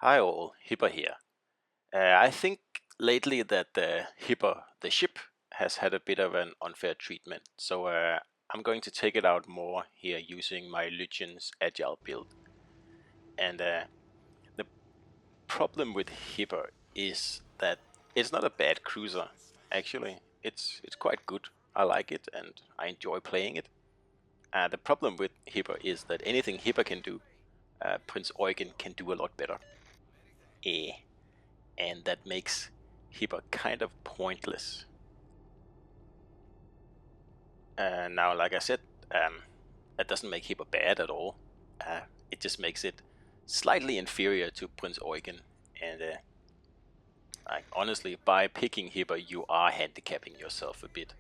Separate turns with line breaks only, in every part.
Hi all, Hipper here. I think lately that Hipper, the ship, has had a bit of an unfair treatment, so I'm going to take it out more here using my Eugen's agile build. And the problem with Hipper is that it's not a bad cruiser. Actually, it's quite good. I like it and I enjoy playing it. The problem with Hipper is that anything Hipper can do, Prinz Eugen can do a lot better. Eh. And that makes Hipper kind of pointless. Now, like I said, that doesn't make Hipper bad at all. It just makes it slightly inferior to Prinz Eugen. And honestly, by picking Hipper, you are handicapping yourself a bit,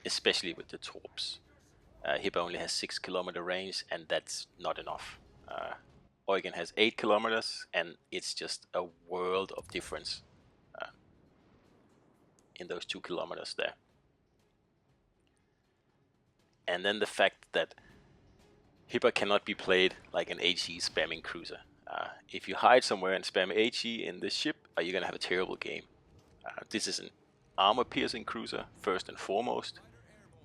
especially with the torps. Hipper only has 6 kilometer range, and that's not enough. Eugen has 8 kilometers, and it's just a world of difference in those 2 kilometers there. And then the fact that Hipper cannot be played like an HE spamming cruiser. If you hide somewhere and spam HE in this ship, you're going to have a terrible game. This is an armor-piercing cruiser, first and foremost,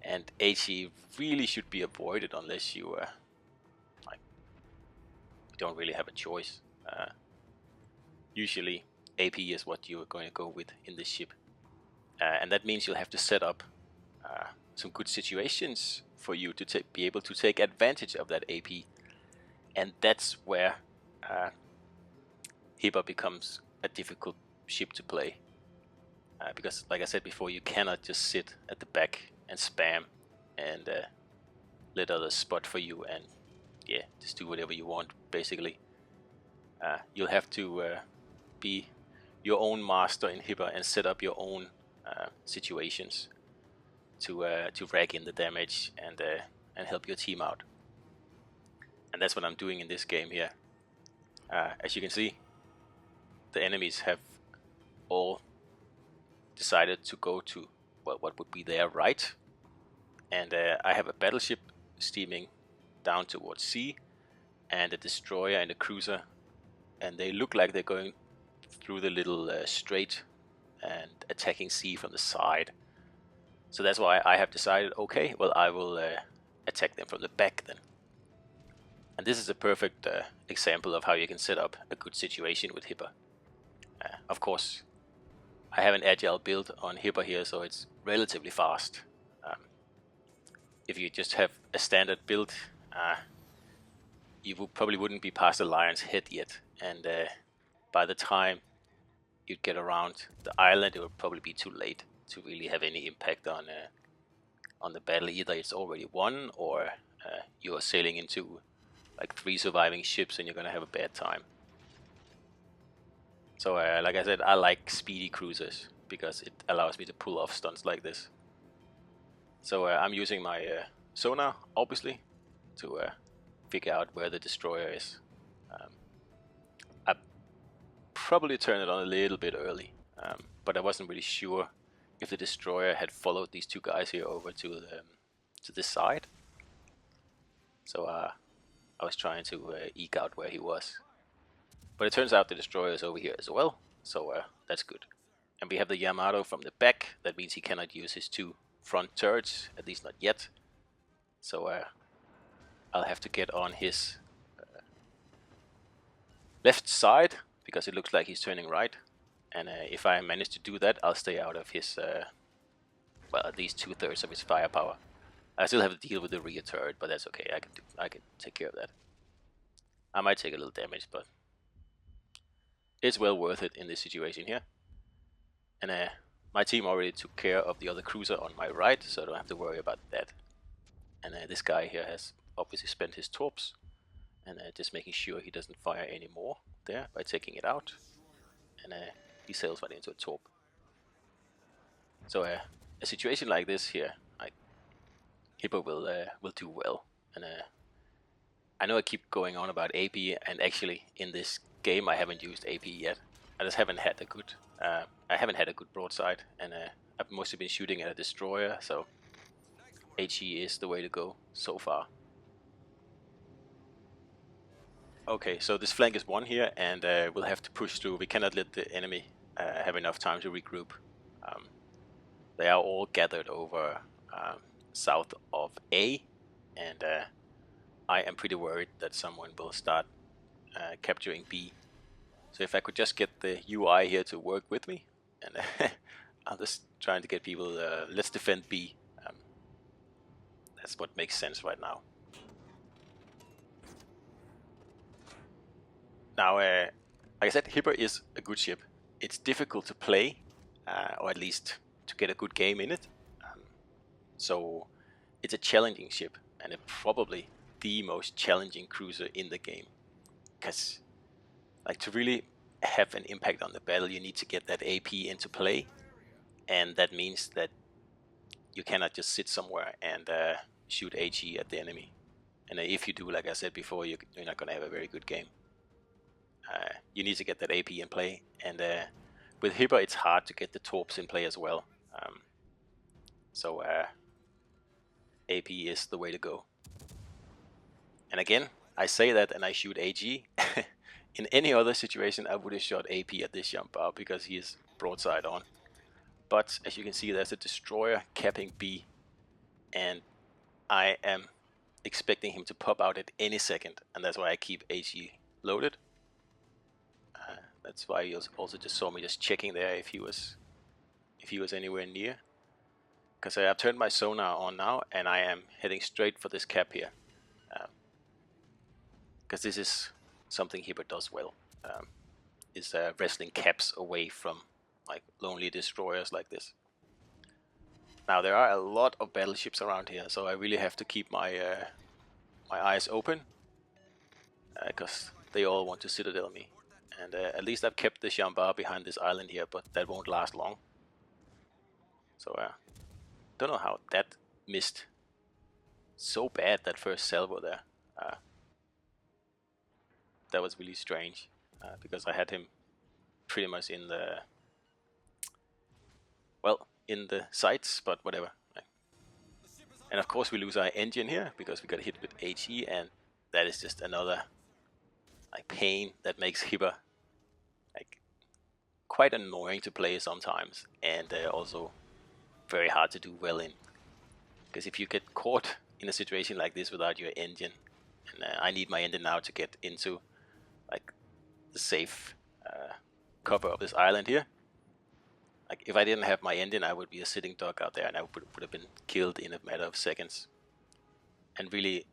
and HE really should be avoided unless you don't really have a choice. Usually, AP is what you're going to go with in this ship. And that means you'll have to set up some good situations for you to be able to take advantage of that AP. And that's where Hipper becomes a difficult ship to play. Because, like I said before, you cannot just sit at the back and spam and let others spot for you and just do whatever you want, basically. You'll have to be your own master in Hipper and set up your own situations to rag in the damage and help your team out. And that's what I'm doing in this game here. As you can see, the enemies have all decided to go to what would be their right, and I have a battleship steaming down towards sea, and a destroyer and a cruiser, and they look like they're going through the little strait and attacking sea from the side. So that's why I have decided, okay, well, I will attack them from the back then. And this is a perfect example of how you can set up a good situation with Hipper. Of course, I have an agile build on Hipper here, so it's relatively fast. If you just have a standard build, you probably wouldn't be past the lion's head yet, and by the time you'd get around the island, it would probably be too late to really have any impact on the battle. Either it's already won, or you are sailing into like 3 surviving ships and you're gonna have a bad time. So like I said, I like speedy cruisers because it allows me to pull off stunts like this. So I'm using my Sonar, obviously, to figure out where the destroyer is. I probably turned it on a little bit early, but I wasn't really sure if the destroyer had followed these 2 guys here over to this side. So I was trying to eke out where he was. But it turns out the destroyer is over here as well, so that's good. And we have the Yamato from the back. That means he cannot use his 2 front turrets, at least not yet. So I'll have to get on his left side, because it looks like he's turning right. And if I manage to do that, I'll stay out of his, well, at least 2/3 of his firepower. I still have to deal with the rear turret, but that's okay. I can take care of that. I might take a little damage, but it's well worth it in this situation here. And my team already took care of the other cruiser on my right, so I don't have to worry about that. And this guy here has obviously spent his torps, and just making sure he doesn't fire any more there by taking it out. And he sails right into a torp. So a situation like this here, Hipper will do well. And I know I keep going on about AP, and actually in this game I haven't used AP yet. I just haven't had a good broadside, and I've mostly been shooting at a destroyer, so HE is the way to go so far. Okay, so this flank is won here, and we'll have to push through. We cannot let the enemy have enough time to regroup. They are all gathered over south of A, and I am pretty worried that someone will start capturing B. So if I could just get the UI here to work with me, and I'm just trying to get people, let's defend B. That's what makes sense right now. Now, like I said, Hipper is a good ship. It's difficult to play, or at least to get a good game in it. So it's a challenging ship, and it's probably the most challenging cruiser in the game. Because, like, to really have an impact on the battle, you need to get that AP into play, and that means that you cannot just sit somewhere and shoot HE at the enemy. And if you do, like I said before, you're not going to have a very good game. You need to get that AP in play, and with Hipper it's hard to get the torps in play as well. So AP is the way to go. And again, I say that and I shoot AG. In any other situation I would have shot AP at this jump bar because he is broadside on. But as you can see, there's a destroyer capping B, and I am expecting him to pop out at any second, and that's why I keep AG loaded. That's why you also just saw me just checking there if he was anywhere near. Because I have turned my sonar on now, and I am heading straight for this cap here. Because this is something Hipper does well. Is wrestling caps away from like lonely destroyers like this. Now there are a lot of battleships around here, so I really have to keep my my eyes open. Because they all want to citadel me. And at least I've kept the Jambar behind this island here, but that won't last long. So don't know how that missed so bad, that first salvo there. That was really strange, because I had him pretty much in the, well, in the sights, but whatever. And of course we lose our engine here because we got hit with HE, and that is just another like pain that makes Hipper like quite annoying to play sometimes, and also very hard to do well in. Because if you get caught in a situation like this without your engine, and I need my engine now to get into like the safe cover of this island here. Like if I didn't have my engine, I would be a sitting duck out there, and I would have been killed in a matter of seconds. And really,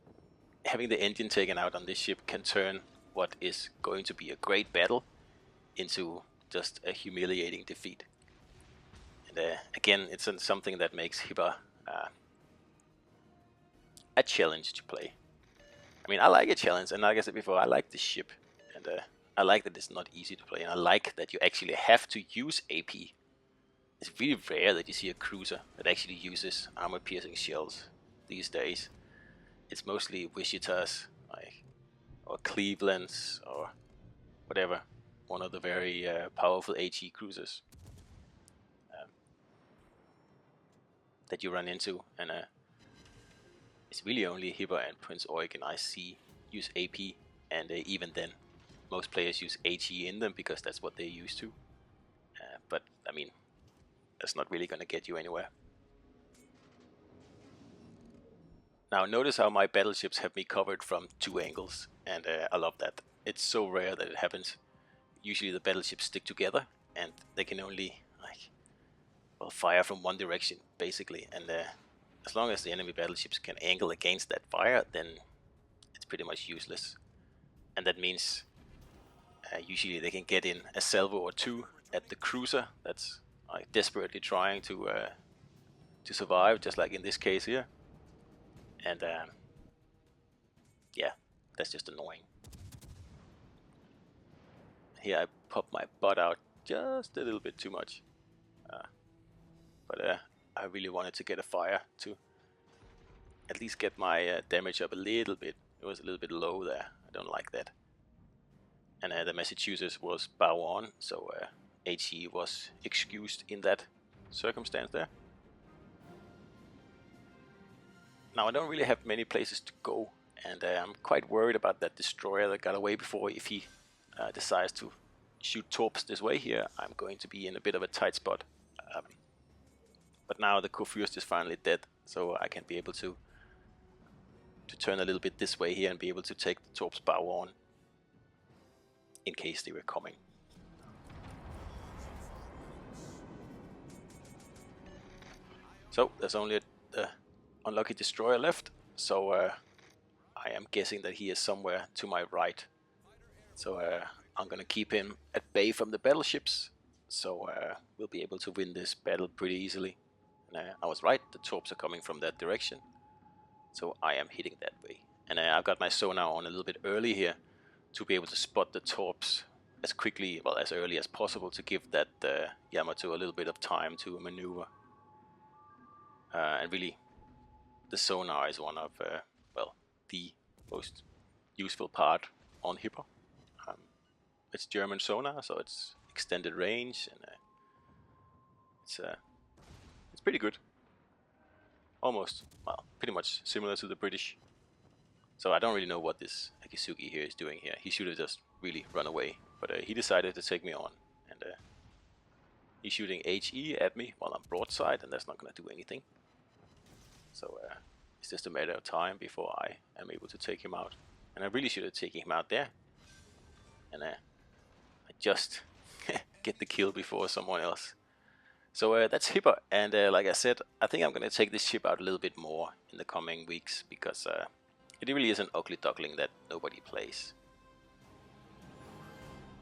having the engine taken out on this ship can turn what is going to be a great battle into just a humiliating defeat. And again, it's something that makes Hipper a challenge to play. I mean, I like a challenge, and like I said before, I like this ship, and I like that it's not easy to play, and I like that you actually have to use AP. It's really rare that you see a cruiser that actually uses armor-piercing shells these days. It's mostly Wichitas, like, or Clevelands, or whatever, one of the very powerful HE cruisers that you run into, and it's really only Hipper and Prinz Eugen I see use AP, and even then, most players use HE in them because that's what they're used to. But I mean, that's not really going to get you anywhere. Now notice how my battleships have me covered from 2 angles, and I love that. It's so rare that it happens. Usually the battleships stick together, and they can only like, well, fire from one direction basically, and as long as the enemy battleships can angle against that fire, then it's pretty much useless. And that means usually they can get in a salvo or 2 at the cruiser that's like desperately trying to survive, just like in this case here. And yeah, that's just annoying. Here I pop my butt out just a little bit too much, but I really wanted to get a fire to at least get my damage up a little bit. It was a little bit low there. I don't like that. And the Massachusetts was bow on, so HE was excused in that circumstance there. Now I don't really have many places to go And I'm quite worried about that destroyer that got away before. If he decides to shoot torps this way here, I'm going to be in a bit of a tight spot. But now the Kurfürst is finally dead, so I can be able to turn a little bit this way here and be able to take the torps bow on in case they were coming. So there's only the unlucky destroyer left, so I am guessing that he is somewhere to my right. So I'm gonna keep him at bay from the battleships, so we'll be able to win this battle pretty easily. And I was right, the torps are coming from that direction, so I am hitting that way. And I've got my sonar on a little bit early here to be able to spot the torps as quickly, well, as early as possible, to give that Yamato a little bit of time to maneuver. And really, the sonar is one of, well, the most useful part on Hipper. It's German sonar, so it's extended range, and it's pretty good. Almost, well, pretty much similar to the British. So I don't really know what this Akisugi here is doing here. He should have just really run away, but he decided to take me on, and he's shooting HE at me while I'm broadside, and that's not going to do anything. So it's just a matter of time before I am able to take him out. And I really should have taken him out there. And I just get the kill before someone else. So that's Hipper, and like I said, I think I'm going to take this ship out a little bit more in the coming weeks, because it really is an ugly duckling that nobody plays.